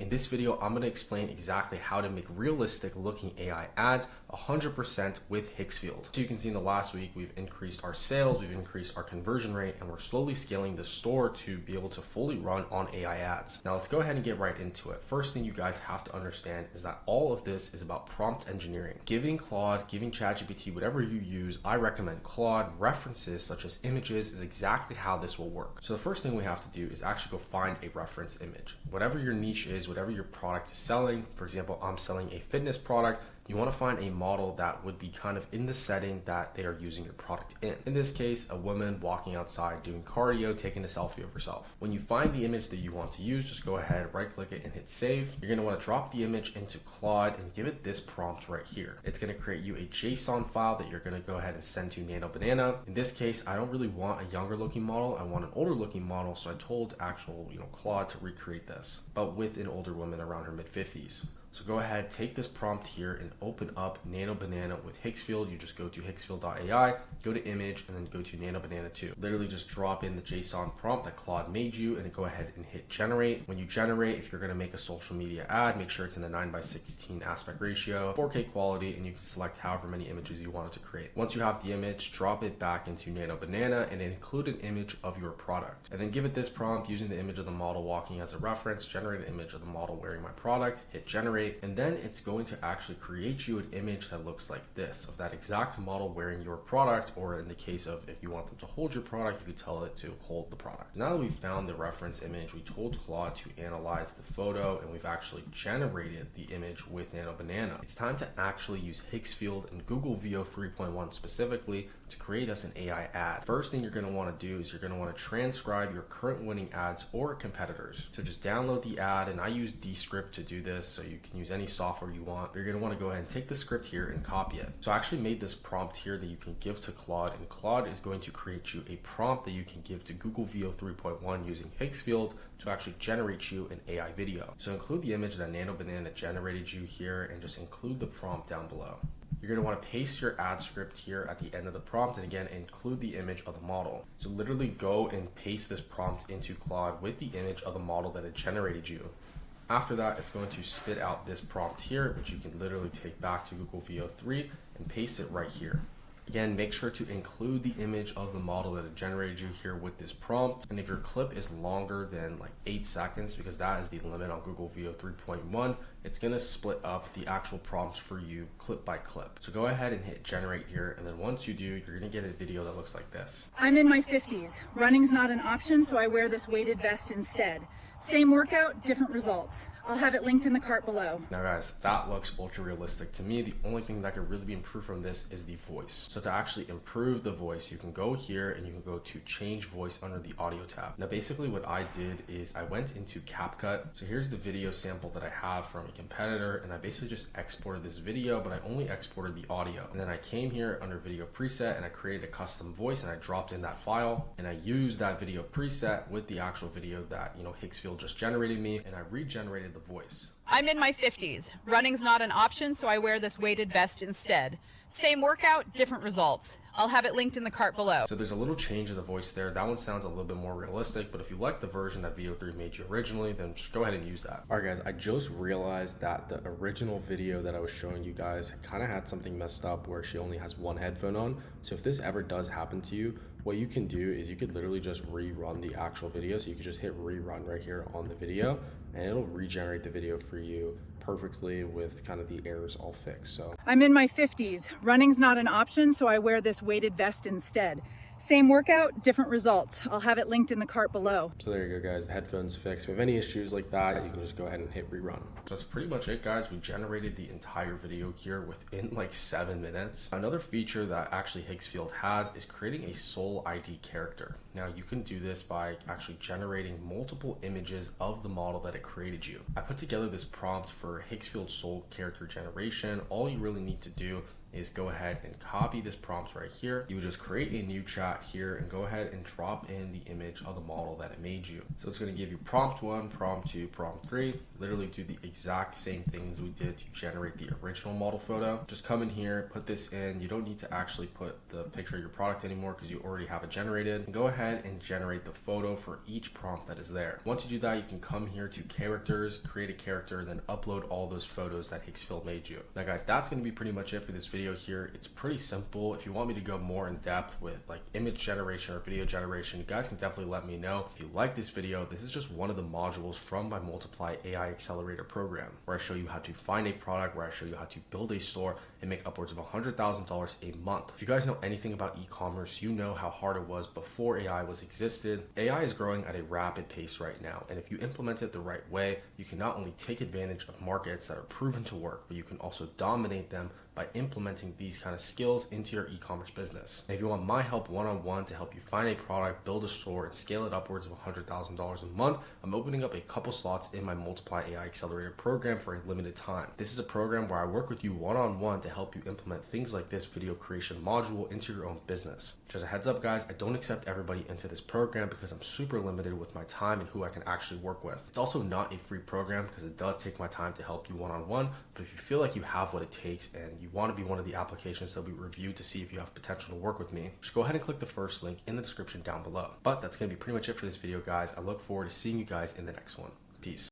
In this video, I'm going to explain exactly how to make realistic looking AI ads 100% with Hixfield. So you can see in the last week, we've increased our sales, we've increased our conversion rate, and we're slowly scaling the store to be able to fully run on AI ads. Now let's go ahead and get right into it. First thing you guys have to understand is that all of this is about prompt engineering. Giving Claude, giving ChatGPT, whatever you use, I recommend Claude. References such as images is exactly how this will work. So the first thing we have to do is actually go find a reference image. Whatever your niche is, whatever your product is selling, for example, I'm selling a fitness product, you want to find a model that would be kind of in the setting that they are using your product in. In this case, a woman walking outside doing cardio, taking a selfie of herself. When you find the image that you want to use, just go ahead, right click it and hit save. You're going to want to drop the image into Claude and give it this prompt right here. It's going to create you a JSON file that you're going to go ahead and send to Nano Banana. In this case, I don't really want a younger looking model. I want an older looking model. So I told actual, Claude to recreate this, but with an older woman around her mid 50s. So go ahead, take this prompt here and open up Nano Banana with Hixfield. You just go to hixfield.ai, go to image, and then go to Nano Banana 2. Literally just drop in the JSON prompt that Claude made you and then go ahead and hit generate. When you generate, if you're gonna make a social media ad, make sure it's in the 9:16 aspect ratio, 4K quality, and you can select however many images you wanted to create. Once you have the image, drop it back into Nano Banana and include an image of your product. And then give it this prompt using the image of the model walking as a reference, generate an image of the model wearing my product, hit generate. And then it's going to actually create you an image that looks like this, of that exact model wearing your product, or in the case of if you want them to hold your product, you could tell it to hold the product. Now that we've found the reference image, we told Claude to analyze the photo, and we've actually generated the image with Nano Banana. It's time to actually use Hixfield and Google VO 3.1 specifically to create us an AI ad. First thing you're going to want to do is you're going to want to transcribe your current winning ads or competitors. So just download the ad, and I use Descript to do this, so you can use any software you want. You're going to want to go ahead and take the script here and copy it. So I actually made this prompt here that you can give to Claude, and Claude is going to create you a prompt that you can give to Google VO 3.1 using Hixfield to actually generate you an AI video. So include the image that Nano Banana generated you here and just include the prompt down below. You're going to want to paste your ad script here at the end of the prompt, and again, include the image of the model. So literally go and paste this prompt into Claude with the image of the model that it generated you. After that, it's going to spit out this prompt here, which you can literally take back to Google VO3 and paste it right here. Again, make sure to include the image of the model that it generated you here with this prompt. And if your clip is longer than like 8 seconds, because that is the limit on Google VO 3.1, it's gonna split up the actual prompts for you clip by clip. So go ahead and hit generate here. And then once you do, you're gonna get a video that looks like this. I'm in my 50s. Running's not an option, so I wear this weighted vest instead. Same workout, different results. I'll have it linked in the cart below. Now guys, that looks ultra realistic to me. The only thing that could really be improved from this is the voice. So to actually improve the voice, you can go here and you can go to change voice under the audio tab. Now basically what I did is I went into CapCut. So here's the video sample that I have from a competitor, and I basically just exported this video, but I only exported the audio. And then I came here under video preset and I created a custom voice and I dropped in that file, and I used that video preset with the actual video that Hixfield just generated me, and I regenerated the voice. I'm in my 50s. Running's not an option, so I wear this weighted vest instead. Same workout, different results. I'll have it linked in the cart below. So there's a little change in the voice there. That one sounds a little bit more realistic, but if you like the version that VO3 made you originally, then just go ahead and use that. All right guys, I just realized that the original video that I was showing you guys kind of had something messed up where she only has one headphone on. So if this ever does happen to you, what you can do is you could literally just rerun the actual video. So you could just hit rerun right here on the video, and it'll regenerate the video for you perfectly with kind of the errors all fixed. So I'm in my 50s. Running's not an option, so I wear this weighted vest instead. Same workout, different results. I'll have it linked in the cart below. So there you go guys, the headphone's fixed. If you have any issues like that, you can just go ahead and hit rerun. So that's pretty much it guys. We generated the entire video here within like 7 minutes. Another feature that actually Hixfield has is creating a soul ID character. Now you can do this by actually generating multiple images of the model that it created you. I put together this prompt for Hixfield soul character generation. All you really need to do is go ahead and copy this prompt right here. You would just create a new chat here and go ahead and drop in the image of the model that it made you. So it's going to give you prompt 1, prompt 2, prompt 3, literally do the exact same things we did to generate the original model photo. Just come in here, put this in. You don't need to actually put the picture of your product anymore because you already have it generated. And go ahead and generate the photo for each prompt that is there. Once you do that, you can come here to characters, create a character, and then upload all those photos that Hicksfield made you. Now guys, that's going to be pretty much it for this video here. It's pretty simple. If you want me to go more in depth with like image generation or video generation, you guys can definitely let me know. If you like this video, this is just one of the modules from my Multiply AI Accelerator program, where I show you how to find a product, where I show you how to build a store and make upwards of $100,000 a month. If you guys know anything about e-commerce, you know how hard it was before AI was existed. AI is growing at a rapid pace right now, and if you implement it the right way, you can not only take advantage of markets that are proven to work, but you can also dominate them by implementing these kind of skills into your e-commerce business. And if you want my help one-on-one to help you find a product, build a store, and scale it upwards of $100,000 a month, I'm opening up a couple slots in my Multiply AI Accelerator program for a limited time. This is a program where I work with you one-on-one to help you implement things like this video creation module into your own business. Just a heads up guys, I don't accept everybody into this program because I'm super limited with my time and who I can actually work with. It's also not a free program because it does take my time to help you one-on-one, but if you feel like you have what it takes and you want to be one of the applications that we reviewed to see if you have potential to work with me, just go ahead and click the first link in the description down below. But that's going to be pretty much it for this video guys. I look forward to seeing you guys in the next one. Peace.